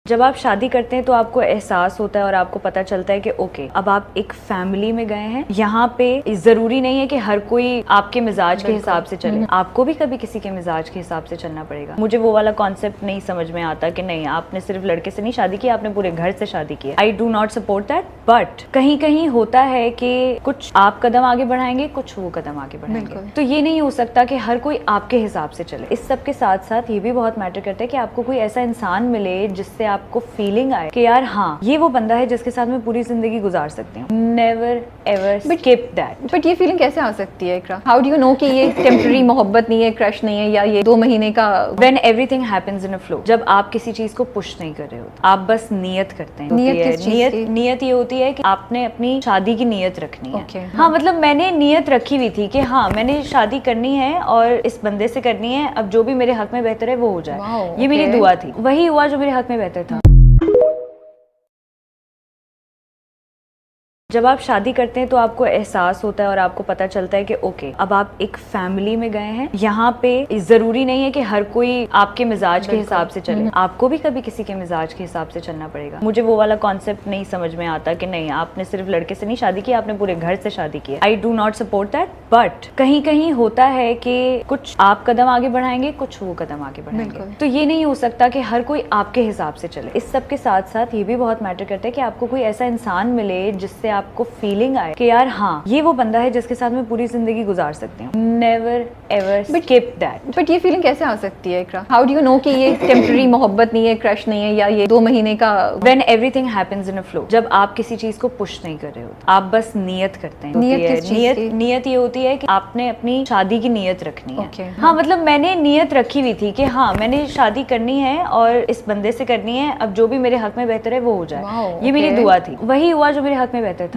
जब आप शादी करते हैं तो आपको एहसास होता है और आपको पता चलता है कि ओके अब आप एक फैमिली में गए हैं। यहाँ पे जरूरी नहीं है कि हर कोई आपके मिजाज के हिसाब से चले, आपको भी कभी किसी के मिजाज के हिसाब से चलना पड़ेगा। मुझे वो वाला कॉन्सेप्ट नहीं समझ में आता कि नहीं आपने सिर्फ लड़के से नहीं शादी की, आपने पूरे घर से शादी की है। I do not support that, but कहीं कहीं होता है कि कुछ आप कदम आगे बढ़ाएंगे, कुछ वो कदम आगे बढ़ाएंगे, तो ये नहीं हो सकता कि हर कोई आपके हिसाब से चले। इस सब के साथ साथ ये भी बहुत मैटर करता है कि आपको कोई ऐसा इंसान मिले जिससे आपको फीलिंग आए कि यार हाँ ये वो बंदा है जिसके साथ मैं पूरी जिंदगी गुजार सकती हूँ। Never ever skip that. But ये फीलिंग कैसे आ सकती है इकरा? हाउ डू यू नो कि ये टेम्पररी मोहब्बत नहीं है, क्रश नहीं है, या ये 2 महीने का? When everything happens in a flow, जब आप किसी चीज को पुश नहीं कर रहे हो, आप बस नियत करते हैं। नियत ये होती है कि आपने अपनी शादी की नियत रखनी है। Okay. हाँ मतलब मैंने नियत रखी हुई थी कि हाँ मैंने शादी करनी है और इस बंदे से करनी है, अब जो भी मेरे हक में बेहतर है वो हो जाए। Wow, ये मेरी okay. दुआ थी, वही हुआ जो मेरे हक में बेहतर था। जब आप शादी करते हैं तो आपको एहसास होता है और आपको पता चलता है कि ओके अब आप एक फैमिली में गए हैं। यहाँ पे जरूरी नहीं है कि हर कोई आपके मिजाज के हिसाब से चले, आपको भी कभी किसी के मिजाज के हिसाब से चलना पड़ेगा। मुझे वो वाला कॉन्सेप्ट नहीं समझ में आता कि नहीं आपने सिर्फ लड़के से नहीं शादी की, आपने पूरे घर से शादी की है। I do not support that, but कहीं कहीं होता है कि कुछ आप कदम आगे बढ़ाएंगे, कुछ वो कदम आगे बढ़ाएंगे, तो ये नहीं हो सकता कि हर कोई आपके हिसाब से चले। इस सब के साथ साथ ये भी बहुत मैटर करता है कि आपको कोई ऐसा इंसान मिले जिससे आपको फीलिंग आए कि यार हाँ ये वो बंदा है जिसके साथ मैं पूरी जिंदगी गुजार सकती हूँ। Never ever skip that. But ये फीलिंग कैसे आ सकती है इकरा? हाउ डू यू नो कि ये टेम्पररी मोहब्बत नहीं है, क्रश नहीं है, या ये 2 महीने का? When everything happens in a flow, जब आप किसी चीज को पुश नहीं कर रहे हो, आप बस नियत करते हैं। नियत ये होती है कि आपने अपनी शादी की नियत रखनी है। Okay. हाँ मतलब मैंने नियत रखी हुई थी कि हाँ मैंने शादी करनी है और इस बंदे से करनी है, अब जो भी मेरे हक में बेहतर है वो हो जाए। Wow, ये मेरी okay. दुआ थी, वही हुआ जो मेरे हक में बेहतर था।